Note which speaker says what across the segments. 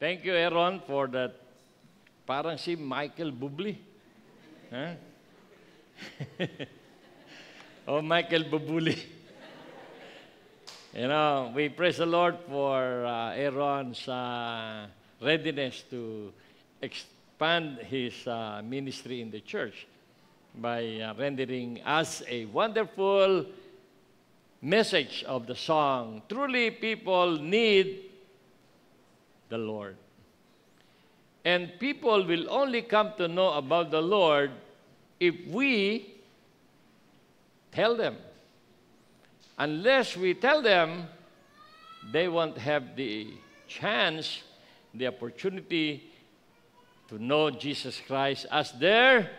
Speaker 1: Thank you, Aaron, for that. Parang si Michael Bublé. Huh? Oh, Michael Bublé. You know, we praise the Lord for Aaron's readiness to expand his ministry in the church by rendering us a wonderful message of the song. Truly, people need the Lord. And people will only come to know about the Lord if we tell them. Unless we tell them, they won't have the chance, the opportunity to know Jesus Christ as their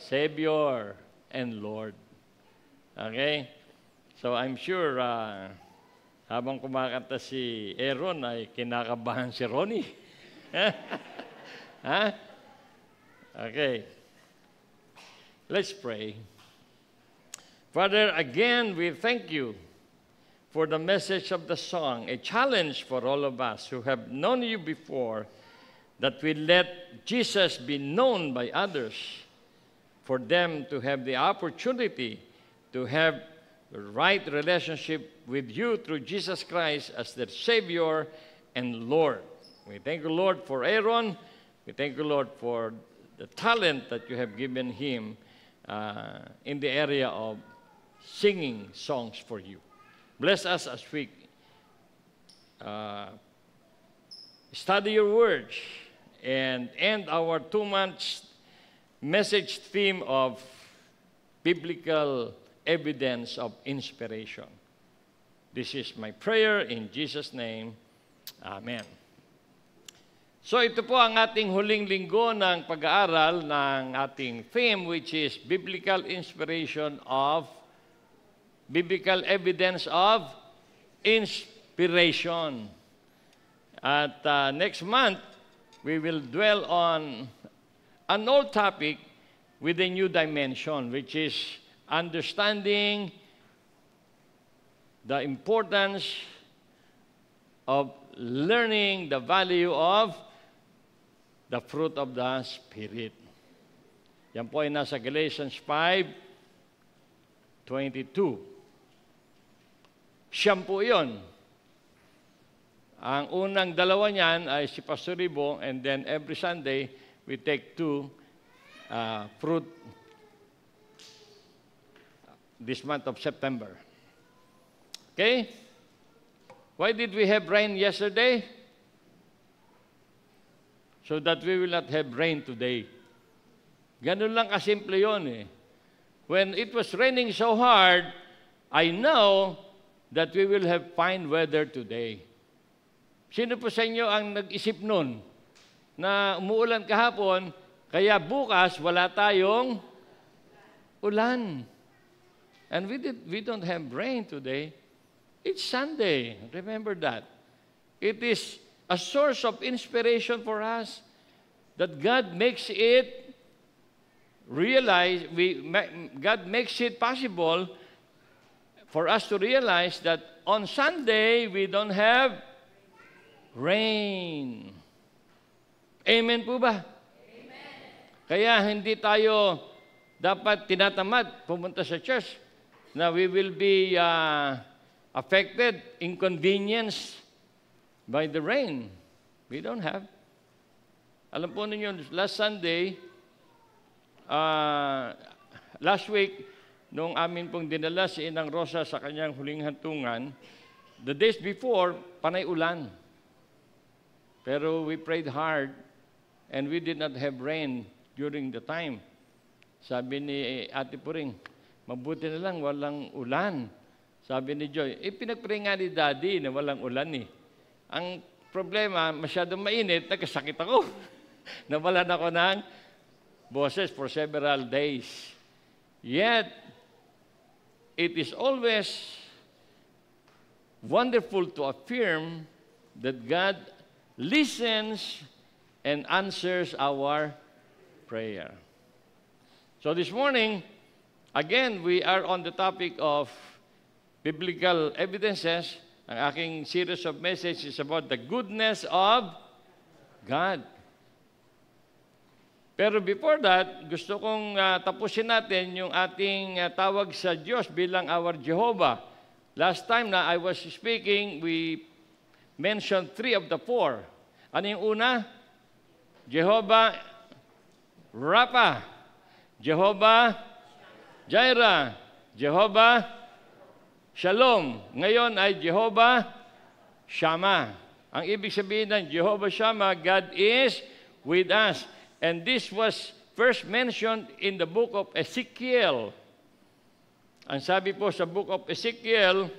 Speaker 1: Savior and Lord. Okay? So I'm sure habang kumakanta si Aaron ay kinakabahan si Ronnie. Huh? Okay. Let's pray. Father, again, we thank you for the message of the song, a challenge for all of us who have known you before, that we let Jesus be known by others, for them to have the opportunity to have the right relationship with you through Jesus Christ as their Savior and Lord. We thank you, Lord, for Aaron. We thank you, Lord, for the talent that you have given him in the area of singing songs for you. Bless us as we study your words and end our 2 months message theme of biblical evidence of inspiration. This is my prayer in Jesus' name. Amen. So ito po ang ating huling linggo ng pag-aaral ng ating theme, which is biblical evidence of inspiration. At next month, we will dwell on an old topic with a new dimension, which is understanding the importance of learning the value of the fruit of the Spirit. Yan po ay nasa Galatians 5:22. Siyam po yun. Ang unang dalawa niyan ay si Pastor Ribo, and then every Sunday, we take 2 fruit this month of September. Okay? Why did we have rain yesterday? So that we will not have rain today. Ganun lang kasimple yun eh. When it was raining so hard, I know that we will have fine weather today. Sino po sa inyo ang nag-isip nun na umuulan kahapon, kaya bukas wala tayong ulan? And we don't have rain today. It's Sunday. Remember that. It is a source of inspiration for us that God makes it God makes it possible for us to realize that on Sunday we don't have rain. Amen po ba? Amen. Kaya hindi tayo dapat tinatamad pumunta sa church na we will be affected, inconvenienced by the rain. We don't have. Alam po ninyo, last Sunday, last week, nung amin pong dinala si Inang Rosa sa kanyang huling hantungan, the days before, panay ulan. Pero we prayed hard and we did not have rain during the time. Sabi ni Ate Puring, mabuti na lang walang ulan. Sabi ni Joy, pinag-pray nga ni Daddy na walang ulan eh. Ang problema, masyadong mainit, nagkasakit ako. Nawalan ako ng boses for several days. Yet, it is always wonderful to affirm that God listens and answers our prayer. So this morning, again, we are on the topic of biblical evidences Ang aking series of message is about the goodness of God. Pero before that, gusto kong tapusin natin yung ating tawag sa Diyos bilang our Jehovah. Last time na I was speaking, we mentioned 3 of the 4. Ano yung una? Jehovah Rapha, Jehovah Jireh, Jehovah Shalom. Ngayon ay Jehovah Shammah. Ang ibig sabihin ng Jehovah Shammah, God is with us. And this was first mentioned in the book of Ezekiel. Ang sabi po sa book of Ezekiel,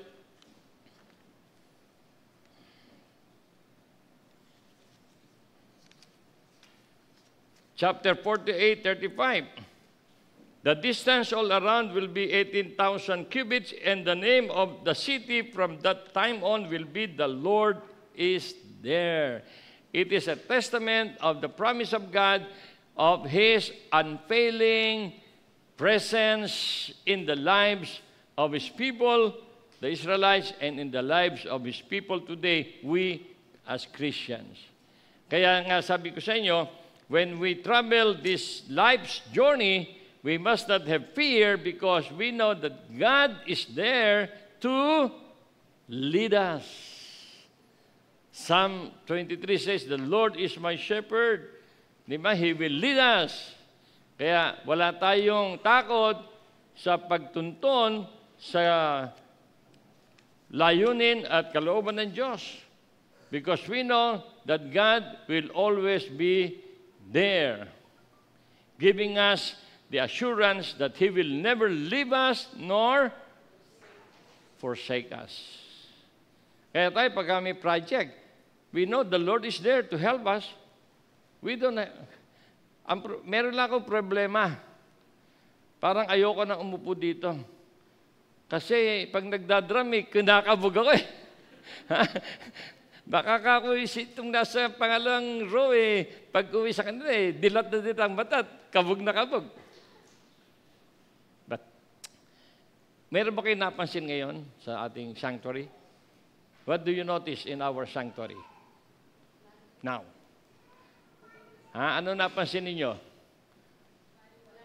Speaker 1: chapter 48:35, the distance all around will be 18,000 cubits, and the name of the city from that time on will be the Lord is there. It is a testament of the promise of God, of His unfailing presence in the lives of His people, the Israelites, and in the lives of His people today, we as Christians. Kaya nga sabi ko sa inyo, when we travel this life's journey, we must not have fear because we know that God is there to lead us. Psalm 23 says, the Lord is my shepherd. Diba? He will lead us. Kaya wala tayong takot sa pagtunton sa layunin at kalooban ng Diyos. Because we know that God will always be there, giving us the assurance that He will never leave us nor forsake us. Kaya tayo, pag may project, we know the Lord is there to help us. We don't meron lang akong problema. Parang ayoko nang umupo dito. Kasi pag nagdadrum, kinakabog ako eh. Baka ako itong nasa pangalawang row pag uwi sa kanila dilat na dilat ang mata, kabog na kabog. But, meron ba kayo napansin ngayon sa ating sanctuary? What do you notice in our sanctuary? Now. Ano napansin ninyo?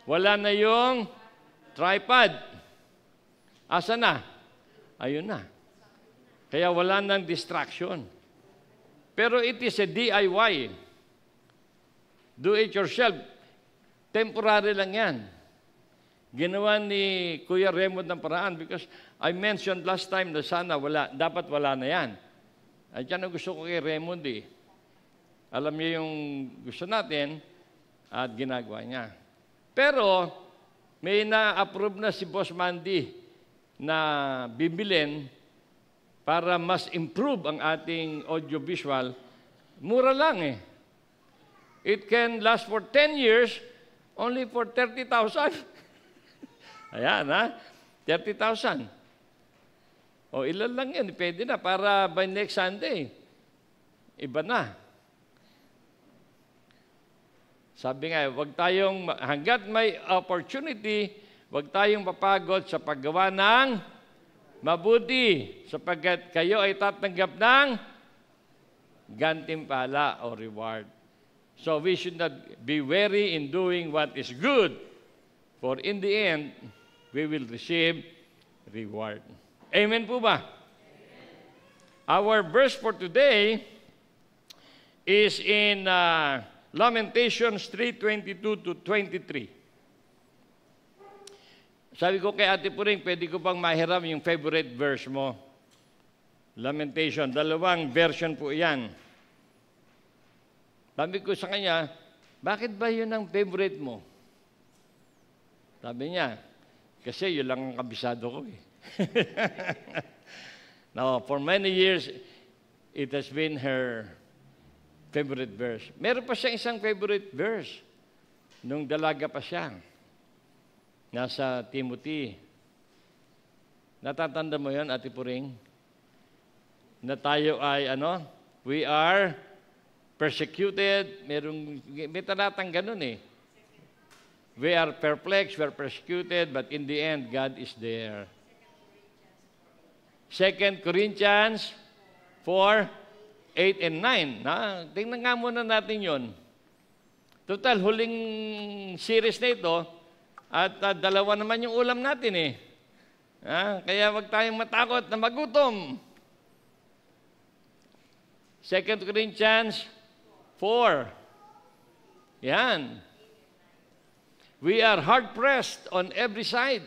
Speaker 1: Wala na yung tripod. Asa na? Ayun na. Kaya wala nang distraction. Pero it is a DIY. Do it yourself. Temporary lang yan. Ginawa ni Kuya Raymond ng paraan because I mentioned last time na sana dapat wala na yan. At yan ang gusto ko kay Raymond Alam niya yung gusto natin at ginagawa niya. Pero may na-approve na si Boss Mandy na bibilin para mas improve ang ating audiovisual. Mura lang It can last for 10 years only for 30,000. Ayan 30,000. O ilan lang yan, pwede na para by next Sunday. Iba na. Sabi nga, hanggat may opportunity, wag tayong mapagod sa paggawa ng mabuti, sapagkat kayo ay tatanggap ng gantimpala o reward. So we should not be weary in doing what is good, for in the end, we will receive reward. Amen po ba? Amen. Our verse for today is in Lamentations 3:22 to 23. Sabi ko kay Ate Puring, pwede ko bang mahiram yung favorite verse mo? Lamentation, 2 version po yan. Sabi ko sa kanya, bakit ba yun ang favorite mo? Sabi niya, kasi yun lang ang kabisado ko Now, for many years, it has been her favorite verse. Meron pa siyang isang favorite verse nung dalaga pa siya. Nasa Timothy. Natatanda mo yun, Ate Puring? Na tayo ay, we are persecuted. May talatang ganun We are perplexed, we are persecuted, but in the end, God is there. 2 Corinthians 4, 8 and 9. Tingnan nga muna natin yon. Total, huling series na ito, at dalawa naman yung ulam natin eh. Kaya wag tayong matakot na magutom. 2 Corinthians 4. Yan. We are hard-pressed on every side,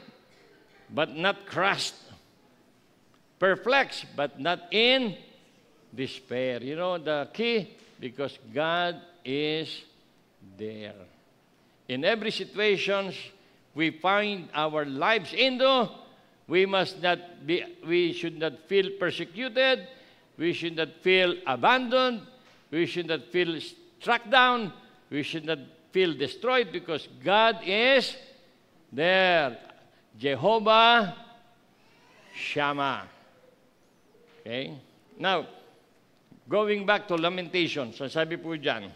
Speaker 1: but not crushed. Perplexed, but not in despair. You know the key? Because God is there. In every situation we find our lives into, we should not feel persecuted, we should not feel abandoned, we should not feel struck down, we should not feel destroyed because God is there. Jehovah Shammah. Okay? Now, going back to Lamentations, sabi po dyan,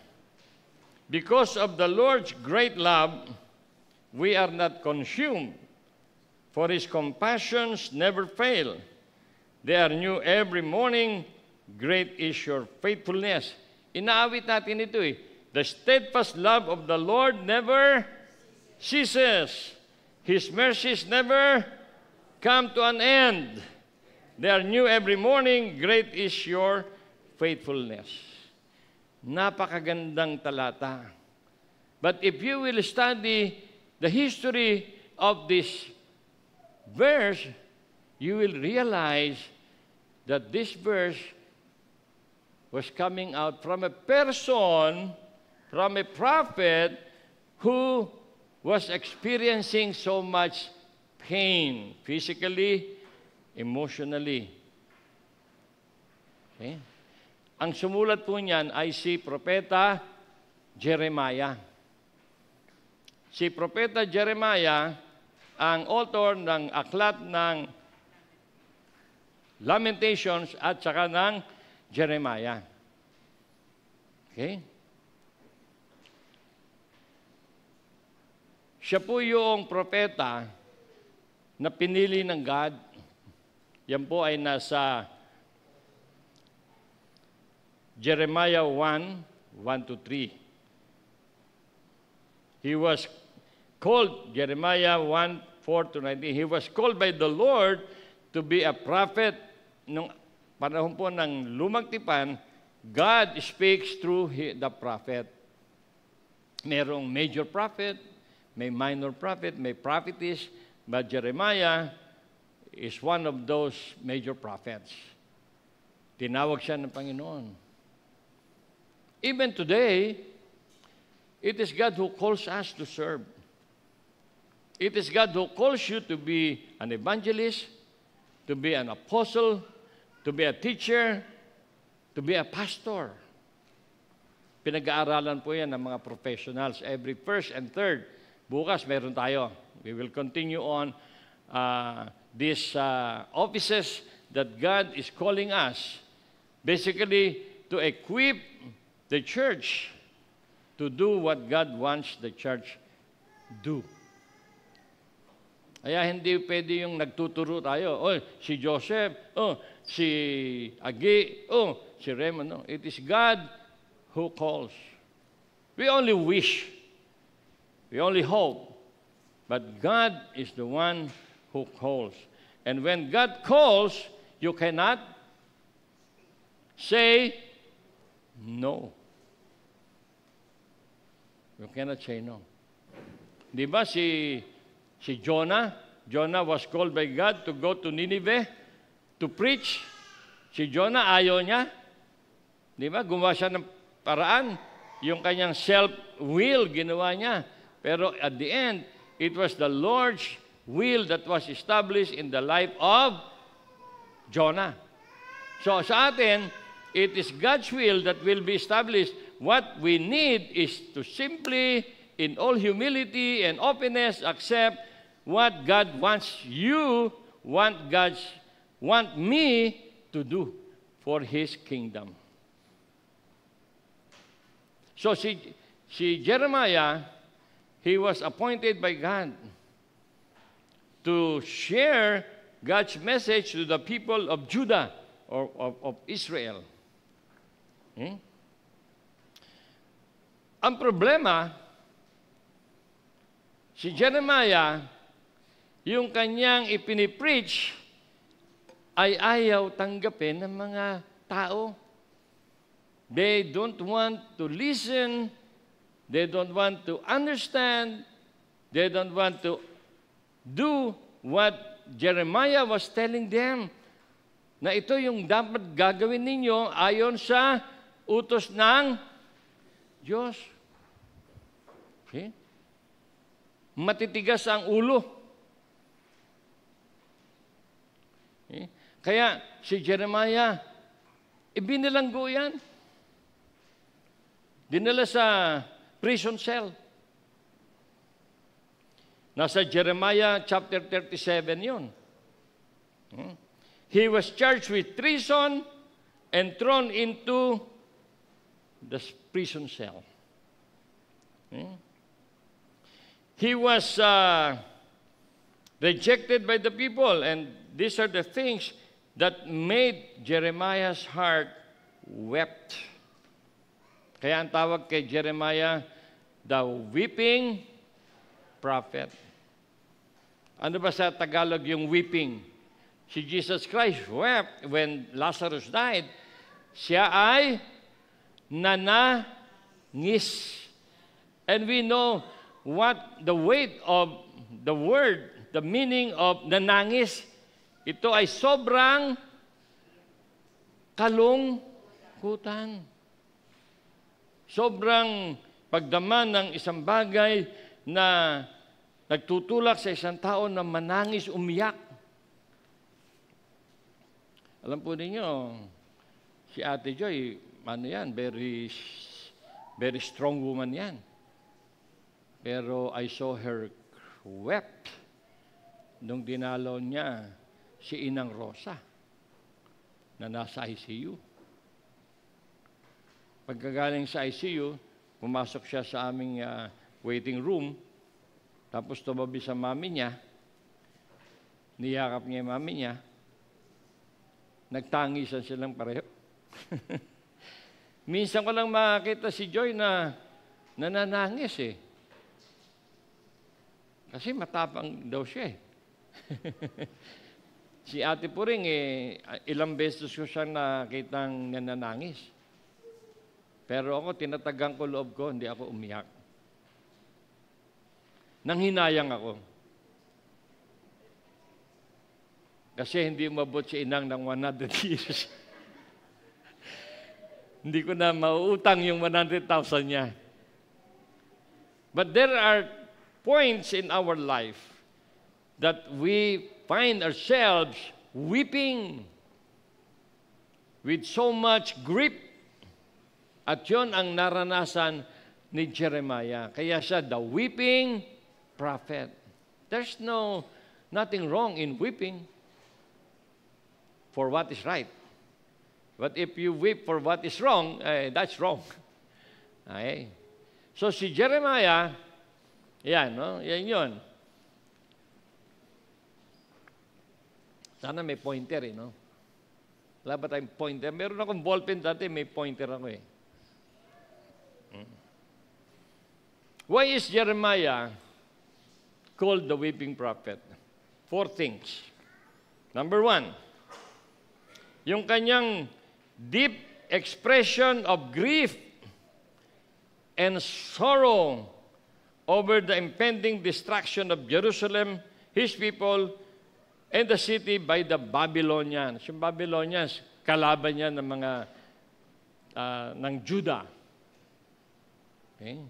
Speaker 1: because of the Lord's great love, we are not consumed, for His compassions never fail. They are new every morning. Great is your faithfulness. Inaawit natin ito eh. The steadfast love of the Lord never ceases. His mercies never come to an end. They are new every morning. Great is your faithfulness. Napakagandang talata. But if you will study the history of this verse, you will realize that this verse was coming out from a person, from a prophet who was experiencing so much pain, physically, emotionally. Okay? Ang sumulat po niyan ay si Propeta Jeremiah. Si Propeta Jeremiah, ang author ng aklat ng Lamentations at saka ng Jeremiah. Okay? Siya po yung propeta na pinili ng God. Yan po ay nasa Jeremiah 1, 1-3. He was called, Jeremiah 1, 4-19, he was called by the Lord to be a prophet. Nung panahon po ng Lumang Tipan, God speaks through the prophet. Merong major prophet, may minor prophet, may prophetess, but Jeremiah is one of those major prophets. Tinawag siya ng Panginoon. Even today, it is God who calls us to serve. It is God who calls you to be an evangelist, to be an apostle, to be a teacher, to be a pastor. Pinag-aaralan po yan ng mga professionals every first and third. Bukas meron tayo. We will continue on these offices that God is calling us, basically to equip the church to do what God wants the church do. Kaya hindi pwede yung nagtuturo tayo. Oh, si Joseph, si Agi, si Raymond. No. It is God who calls. We only wish. We only hope. But God is the one who calls. And when God calls, you cannot say no. You cannot say no. Di ba si Jonah? Jonah was called by God to go to Nineveh to preach. Si Jonah, ayaw niya. Di ba? Gumawa siya ng paraan. Yung kanyang self-will, ginawa niya. Pero at the end, it was the Lord's will that was established in the life of Jonah. So sa atin, it is God's will that will be established. What we need is to simply, in all humility and openness, accept what God wants you, want me to do for His kingdom. So si Jeremiah, he was appointed by God to share God's message to the people of Judah or of Israel. Ang problema, si Jeremiah, yung kanyang ipinipreach ay ayaw tanggapin ng mga tao. They don't want to listen. They don't want to understand. They don't want to do what Jeremiah was telling them. Na ito yung dapat gagawin ninyo ayon sa utos ng Diyos. Okay? Matitigas ang ulo. Okay? Kaya si Jeremiah, ibinilanggo yan. Dinala sa prison cell. Nasa Jeremiah chapter 37 yun. He was charged with treason and thrown into the prison cell. He was rejected by the people, and these are the things that made Jeremiah's heart wept. Kaya ang tawag kay Jeremiah, the weeping prophet. Ano ba sa Tagalog yung weeping? Si Jesus Christ wept when Lazarus died. Siya ay nanangis. And we know what the weight of the word, the meaning of nanangis. Ito ay sobrang kalungkutan. Sobrang pagdaman ng isang bagay na nagtutulak sa isang tao na manangis, umiyak. Alam po ninyo, si Ate Joy, ano yan, very strong woman yan. Pero I saw her wept nung dinalaw niya si Inang Rosa na nasa ICU. Pagkagaling sa ICU, pumasok siya sa aming waiting room, tapos tumabi sa mami niya, niyakap niya yung mami niya, nagtangisan silang pareho. Minsan ko lang makakita si Joy na nananangis eh. Kasi matapang daw siya eh. Si Ate Puring ilang beses ko siya nakitang nananangis. Pero ako, tinatagang ko loob ko, hindi ako umiyak. Nanghinayang ako. Kasi hindi umabot si Inang ng 100 years. Hindi ko na mauutang yung 100,000 niya. But there are points in our life that we find ourselves weeping with so much grief. At yun ang naranasan ni Jeremiah. Kaya siya, the weeping prophet. There's nothing wrong in weeping for what is right. But if you weep for what is wrong, that's wrong. Okay? So si Jeremiah, yan, no? Yan yun. Sana may pointer, no? Wala ba tayong pointer? Meron akong ballpen dati, may pointer ako eh. Why is Jeremiah called the weeping prophet? 4 things. Number 1, yung kanyang deep expression of grief and sorrow over the impending destruction of Jerusalem, his people, and the city by the Babylonians. Yung Babylonians, kalaban niya ng mga ng Judah. Okay?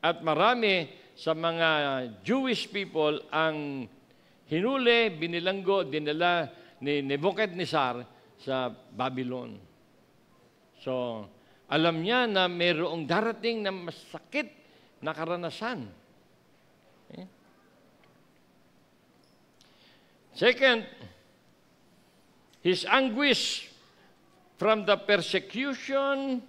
Speaker 1: At marami sa mga Jewish people ang hinuli, binilanggo, dinala ni Nebuchadnezzar sa Babylon. So, alam niya na mayroong darating na masakit na karanasan. Okay? Second, his anguish from the persecution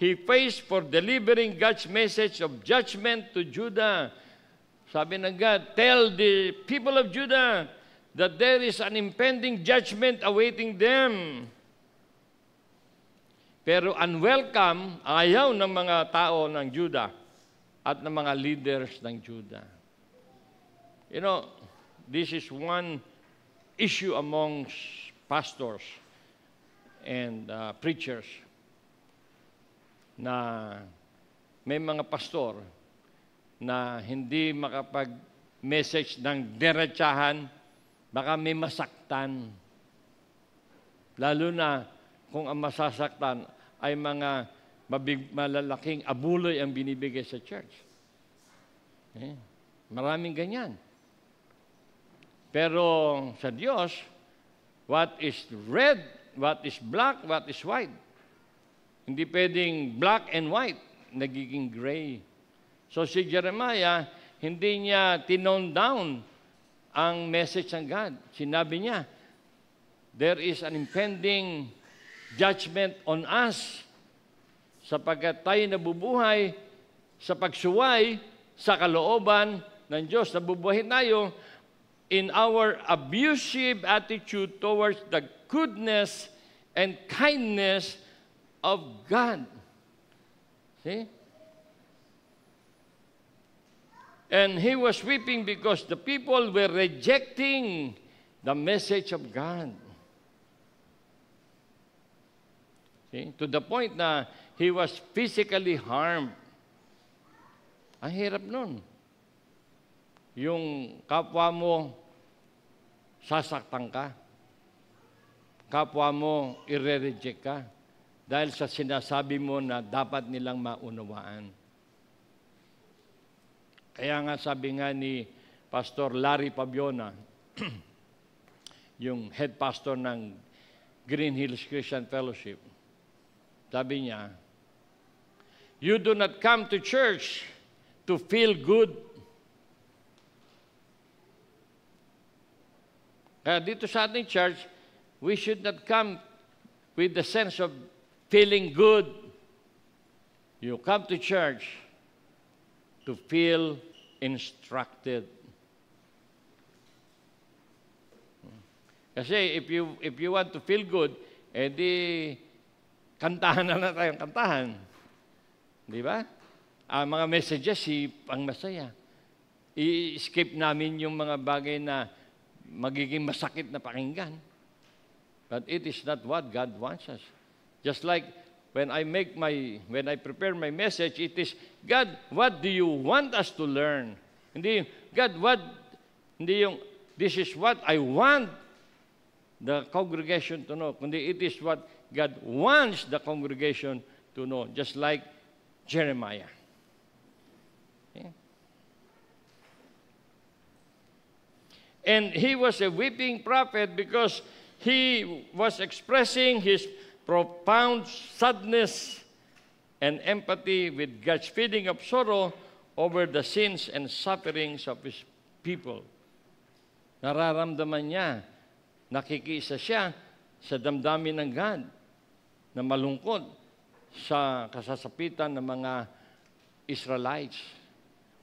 Speaker 1: he faced for delivering God's message of judgment to Judah. Sabi ng God, tell the people of Judah that there is an impending judgment awaiting them. Pero unwelcome, ayaw ng mga tao ng Juda at ng mga leaders ng Juda. You know, this is one issue among pastors and preachers na may mga pastor na hindi makapag-message ng diretsahan, baka may masaktan. Lalo na kung ang masasaktan ay mga malalaking abuloy ang binibigay sa church. Maraming ganyan. Pero sa Diyos, what is red, what is black, what is white. Hindi pwedeng black and white, nagiging gray. So si Jeremiah, hindi niya tinone down ang message ng God. Sinabi niya, there is an impending judgment on us sapagkat tayo nabubuhay sa pagsuway sa kalooban ng Diyos. Nabubuhay tayo in our abusive attitude towards the goodness and kindness of God. See? And he was weeping because the people were rejecting the message of God. See? To the point na he was physically harmed. Ang hirap nun. Yung kapwa mo, sasaktan ka. Kapwa mo, ire-reject ka. Dahil sa sinasabi mo na dapat nilang maunawaan. Kaya nga sabi nga ni Pastor Larry Pabiona, yung head pastor ng Green Hills Christian Fellowship, sabi niya, you do not come to church to feel good. Kaya dito sa ating church, we should not come with the sense of feeling good. You come to church to feel instructed. Kasi if you want to feel good, edi kantahan na lang tayong kantahan. Di ba? Ang mga messages, ang masaya. I-skip namin yung mga bagay na magiging masakit na pakinggan. But it is not what God wants us. Just like when I prepare my message, it is, God, what do you want us to learn? Hindi, God, hindi yung, this is what I want the congregation to know. Kundi it is what God wants the congregation to know. Just like Jeremiah. Okay? And he was a weeping prophet because he was expressing his profound sadness and empathy with God's feeling of sorrow over the sins and sufferings of His people. Nararamdaman niya, nakikiisa siya sa damdamin ng God na malungkot sa kasasapitan ng mga Israelites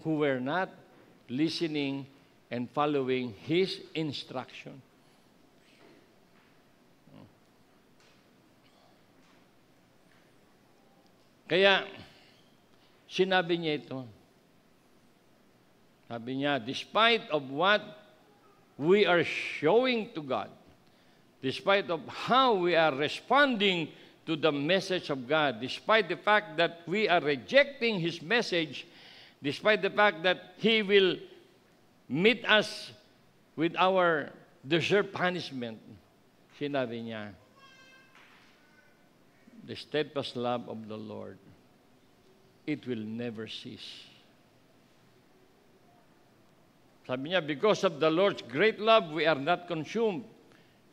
Speaker 1: who were not listening and following His instruction. Kaya, sinabi niya ito. Sabi niya, despite of what we are showing to God, despite of how we are responding to the message of God, despite the fact that we are rejecting His message, despite the fact that He will meet us with our deserved punishment, sinabi niya, the steadfast love of the Lord, it will never cease. Sabi niya, because of the Lord's great love, we are not consumed.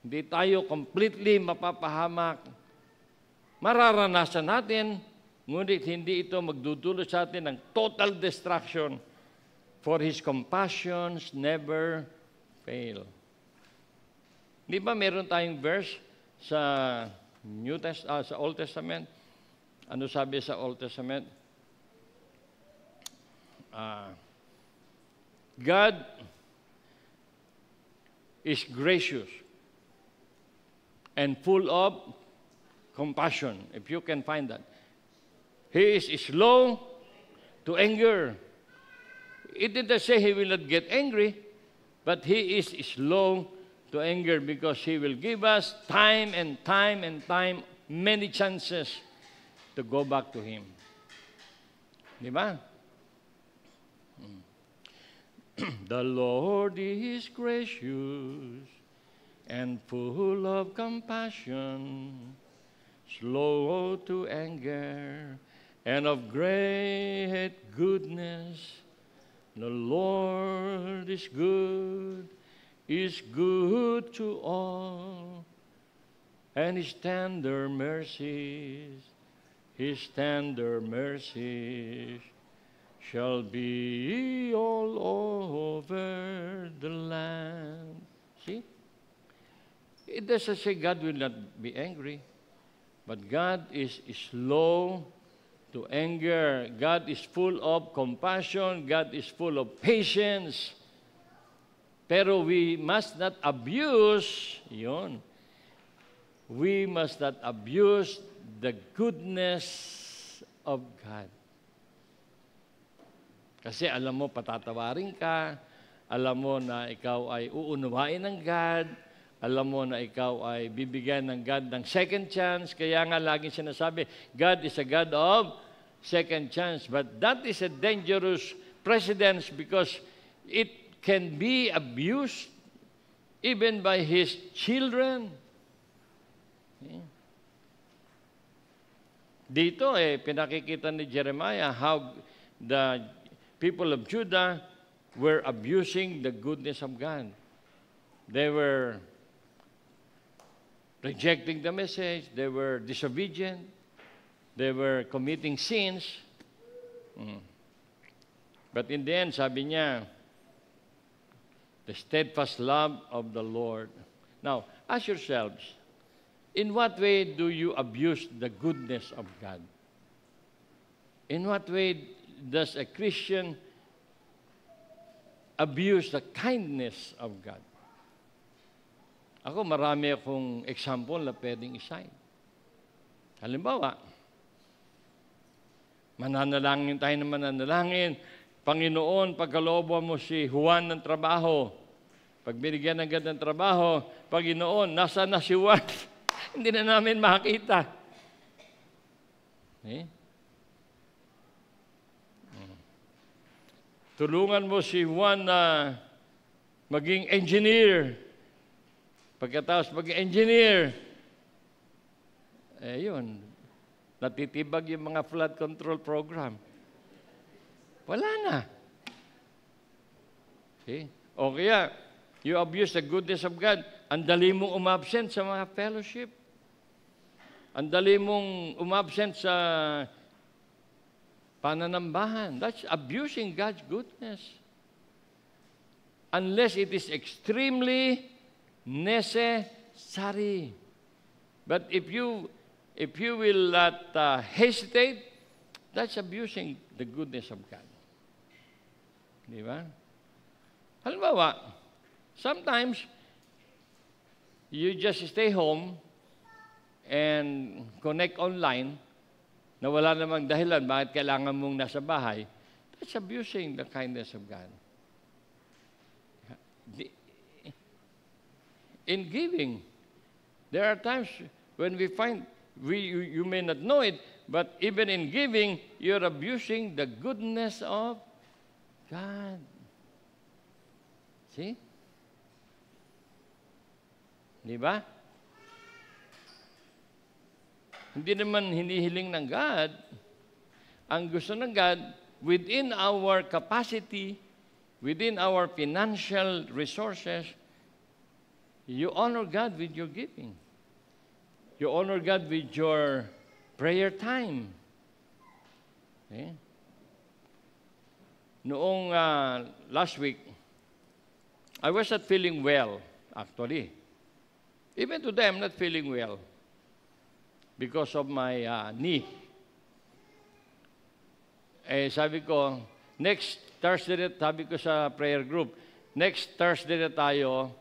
Speaker 1: Hindi tayo completely mapapahamak. Mararanasan natin, ngunit hindi ito magdudulot sa atin ng total destruction, for His compassions never fail. Di ba meron tayong verse sa sa Old Testament? Ano sabi sa Old Testament? God is gracious and full of compassion, if you can find that. He is slow to anger. It didn't say he will not get angry, but he is slow to anger because he will give us time and time and time, many chances to go back to him. Di ba? The Lord is gracious and full of compassion, slow to anger, and of great goodness. The Lord is good to all, and His tender mercies shall be all over the land. See? It doesn't say God will not be angry, but God is slow to anger. God is full of compassion. God is full of patience. Pero we must not abuse, yun. We must not abuse the goodness of God. Kasi alam mo, patatawarin ka, alam mo na ikaw ay uunawain ng God, alam mo na ikaw ay bibigyan ng God ng second chance. Kaya nga laging sinasabi, God is a God of second chance. But that is a dangerous precedence because it can be abused even by His children. Dito pinakikita ni Jeremiah how the people of Judah were abusing the goodness of God. They were rejecting the message. They were disobedient. They were committing sins. But in the end, sabi niya, the steadfast love of the Lord. Now, ask yourselves, in what way do you abuse the goodness of God? In what way does a Christian abuse the kindness of God? Ako, marami akong example na pwedeng isay. Halimbawa, mananalangin tayo na mananalangin. Panginoon, pagkalooban mo si Juan ng trabaho. Pag binigyan ng ganda ng trabaho, Panginoon, nasa na si Juan? Hindi na namin makita. Tulungan mo si Juan na maging engineer. Pagkatapos maging engineer, yun, natitibag yung mga flood control program. Wala na. See? O kaya, you abuse the goodness of God, ang dali mong umabsent sa mga fellowship. Ang dali mong umabsent sa pananambahan. That's abusing God's goodness. Unless it is extremely necessary. But if you will not hesitate, that's abusing the goodness of God. Di ba? Halimbawa, sometimes you just stay home and connect online na wala namang dahilan bakit kailangan mong nasa bahay. That's abusing the kindness of God. In giving, there are times when we find, you may not know it, but even in giving, you're abusing the goodness of God. See? Di ba? Hindi naman hinihiling ng God. Ang gusto ng God, within our capacity, within our financial resources, you honor God with your giving. You honor God with your prayer time. Okay? Noong last week, I was not feeling well, actually. Even today, I'm not feeling well because of my knee. Sabi ko, next Thursday, sabi ko sa prayer group, next Thursday na tayo,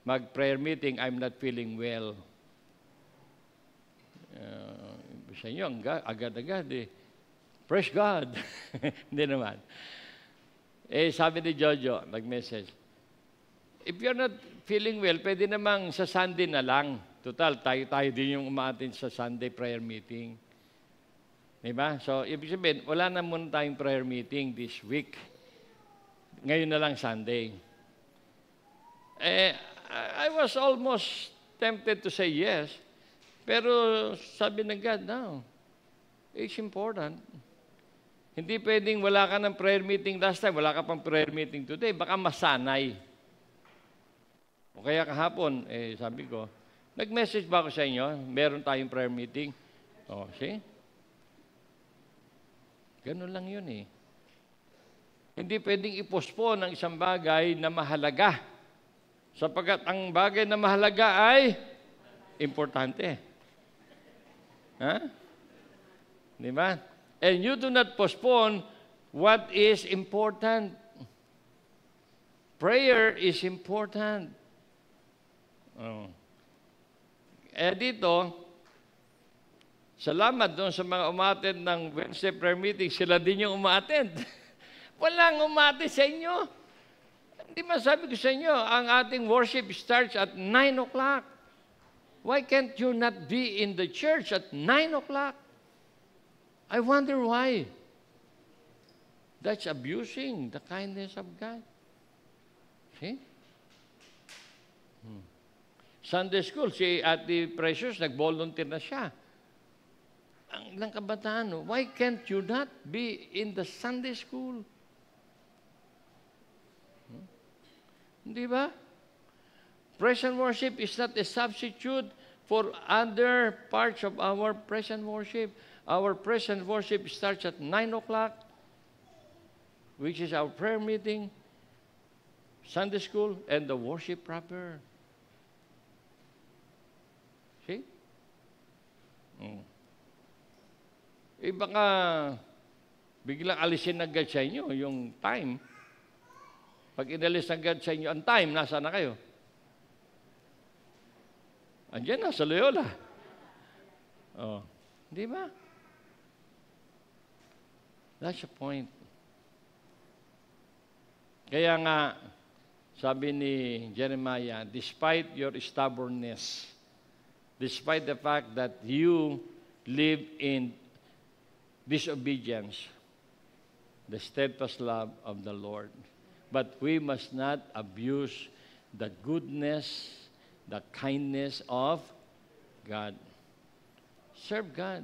Speaker 1: mag-prayer meeting, I'm not feeling well. Sa inyo, agad-agad eh. Praise God. Hindi naman. Sabi ni Jojo, nag-message, if you're not feeling well, pwede namang sa Sunday na lang. Total, tayo din yung umaatin sa Sunday prayer meeting. Diba? So, ibig sabihin, wala na muna tayong prayer meeting this week. Ngayon na lang Sunday. I was almost tempted to say yes. Pero sabi ng God, no. It's important. Hindi pwedeng wala ka ng prayer meeting last time, wala ka pang prayer meeting today. Baka masanay. O kaya kahapon, sabi ko, nag-message ba ako sa inyo? Meron tayong prayer meeting. O, see? Ganun lang yun eh. Hindi pwedeng i-postpone ang isang bagay na mahalaga. Sapagkat ang bagay na mahalaga ay importante. Ha? Di ba? And you do not postpone what is important. Prayer is important. Oh. Dito, salamat doon sa mga umattend ng Wednesday prayer meeting, sila din yung umattend. Walang umattend sa inyo. Hindi masabi ko sa inyo, ang ating worship starts at 9 o'clock. Why can't you not be in the church at 9 o'clock? I wonder why. That's abusing the kindness of God. See? Sunday school, si Ate Precious, nag-volunteer na siya. Ang ilang kabataan, why can't you not be in the Sunday school? Di ba? Praise and worship is not a substitute for other parts of our praise and worship. Our praise and worship starts at 9 o'clock, which is our prayer meeting, Sunday school, and the worship proper. See? Baka biglang alisin agad sa inyo yung time. Pag inalis agad sa inyo ang time, nasa na kayo? Andiyan na, sa Loyola. Oh, di ba? That's the point. Kaya nga, sabi ni Jeremiah, despite your stubbornness, despite the fact that you live in disobedience, the steadfast love of the Lord. But we must not abuse the goodness, the kindness of God. Serve God.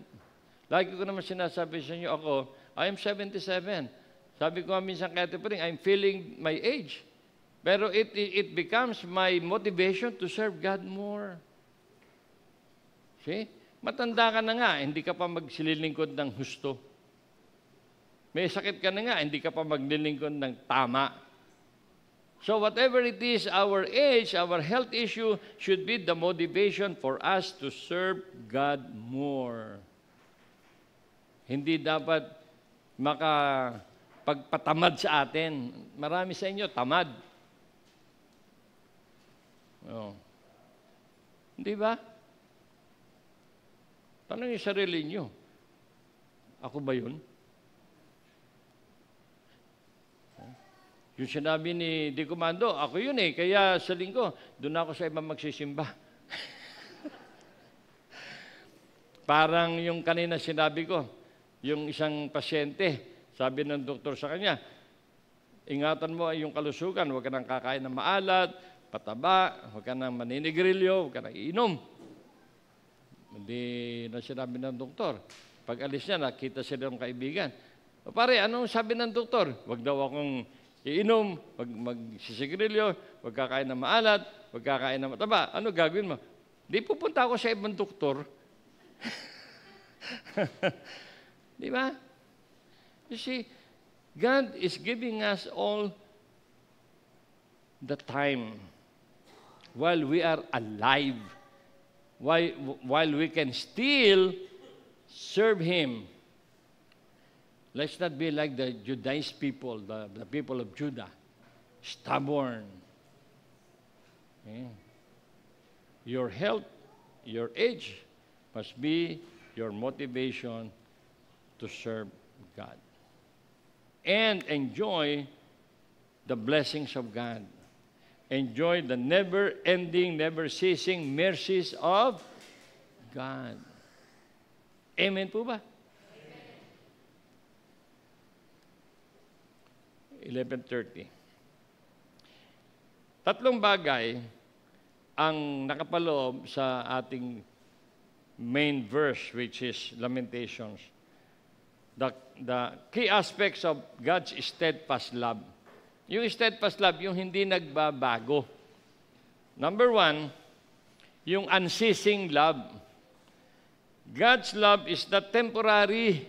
Speaker 1: Lagi ko naman sinasabi sa inyo, ako, I am 77. Sabi ko minsan kaya I'm feeling my age. Pero it becomes my motivation to serve God more. See? Matanda ka na nga, hindi ka pa magsililingkod ng husto. May sakit ka na nga, hindi ka pa maglilingkod ng tama. So whatever it is, our age, our health issue should be the motivation for us to serve God more. Hindi dapat makapagpatamad sa atin. Marami sa inyo, tamad. Oh. Hindi ba? Tanong yung sarili nyo. Ako ba yun? Yung sinabi ni Di Comando, ako yun eh. Kaya sa linggo, doon ako sa ibang magsisimba. Parang yung kanina sinabi ko, yung isang pasyente, sabi ng doktor sa kanya, ingatan mo yung kalusugan, huwag ka nang kakain ng maalat, pataba, huwag ka nang maninigrilyo, huwag ka nang iinom. Hindi na sinabi ng doktor. Pag alis niya, nakita sila ng kaibigan. O pare, anong sabi ng doktor? Huwag daw akong iinom, huwag magsisigrilyo, huwag kakain ng maalat, huwag kakain ng mataba. Ano gagawin mo? Di pupunta ako sa ibang doktor. Di ba? You see, God is giving us all the time while we are alive, while we can still serve Him. Let's not be like the Judaized people, the people of Judah, stubborn. Okay. your health, your age must be your motivation to serve God. And enjoy the blessings of God. Enjoy the never-ending, never-ceasing mercies of God. Amen po ba? 11:30. Tatlong bagay ang nakapaloob sa ating main verse, which is Lamentations. The key aspects of God's steadfast love. Yung steadfast love, yung hindi nagbabago. Number one, yung unceasing love. God's love is not temporary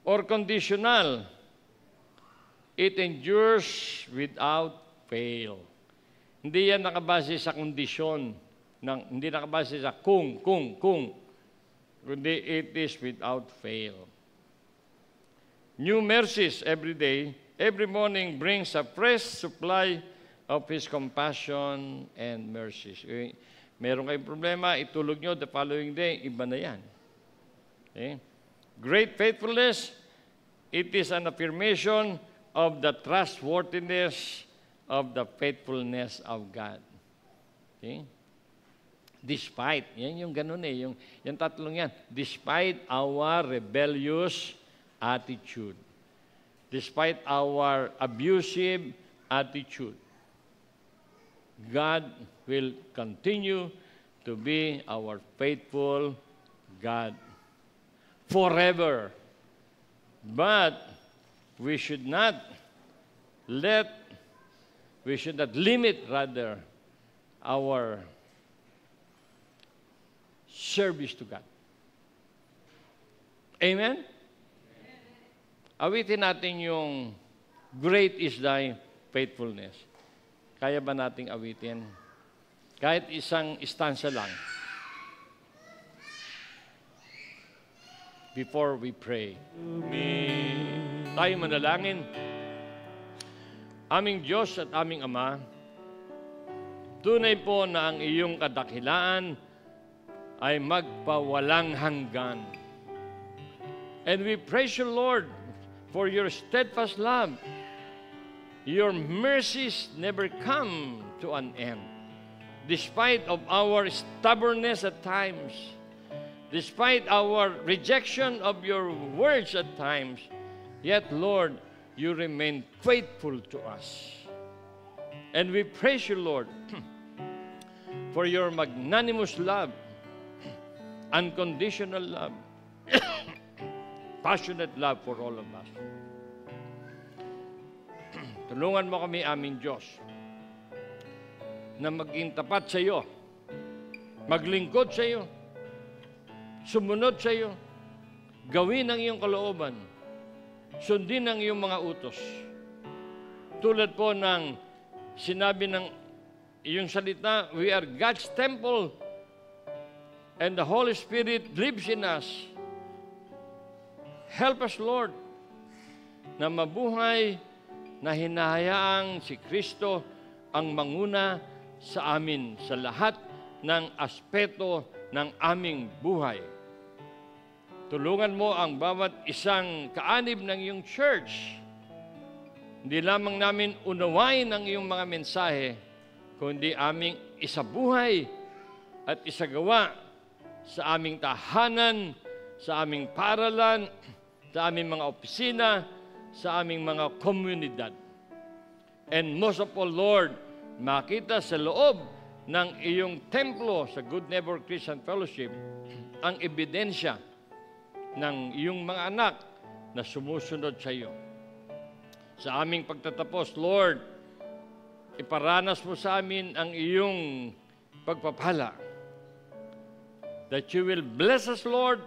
Speaker 1: or conditional. It endures without fail. Hindi yan nakabase sa kondisyon, hindi nakabase sa kung. Kundi it is without fail. New mercies every day, every morning brings a fresh supply of His compassion and mercies. Meron kayong problema, itulog nyo the following day, iba na yan. Okay? Great faithfulness, it is an affirmation of the trustworthiness of the faithfulness of God. Okay? Despite, yan yung ganun yung tatlong yan. Despite our rebellious attitude. Despite our abusive attitude. God will continue to be our faithful God forever. But we should not limit rather our service to God. Amen? Awitin natin yung great is thy faithfulness. Kaya ba nating awitin? Kahit isang stanza lang. Before we pray. Tayo manalangin. Aming Diyos at aming Ama, tunay po na ang iyong kadakilaan ay magpawalang hanggan. And we praise you, Lord, for your steadfast love. Your mercies never come to an end. Despite of our stubbornness at times, despite our rejection of your words at times, yet, Lord, you remain faithful to us. And we praise you, Lord, for your magnanimous love, unconditional love, passionate love for all of us. Tulungan mo kami, aming Diyos, na maging tapat sa iyo, maglingkod sa iyo, sumunod sa iyo, gawin ang iyong kalooban, sundin ang iyong mga utos. Tulad po ng sinabi ng iyong salita, we are God's temple and the Holy Spirit lives in us. Help us, Lord, na mabuhay na hinahayaang si Kristo ang manguna sa amin sa lahat ng aspeto ng aming buhay. Tulungan mo ang bawat isang kaanib ng iyong church. Hindi lamang namin unawain ang iyong mga mensahe, kundi aming isabuhay at isagawa sa aming tahanan, sa aming paralan, sa aming mga opisina, sa aming mga komunidad. And most of all, Lord, makita sa loob ng iyong templo sa Good Neighbor Christian Fellowship ang ebidensya ng iyong mga anak na sumusunod sa iyo. Sa aming pagtatapos, Lord, iparanas mo sa amin ang iyong pagpapala. That you will bless us, Lord,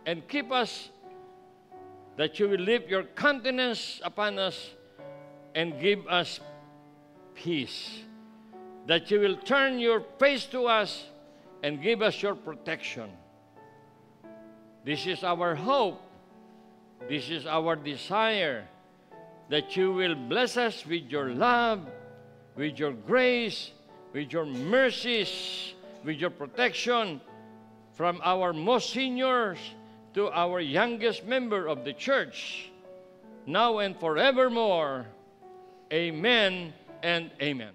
Speaker 1: and keep us. That you will lift your countenance upon us and give us peace. That you will turn your face to us and give us your protection. This is our hope. This is our desire, that you will bless us with your love, with your grace, with your mercies, with your protection, from our most seniors to our youngest member of the church, now and forevermore. Amen and amen.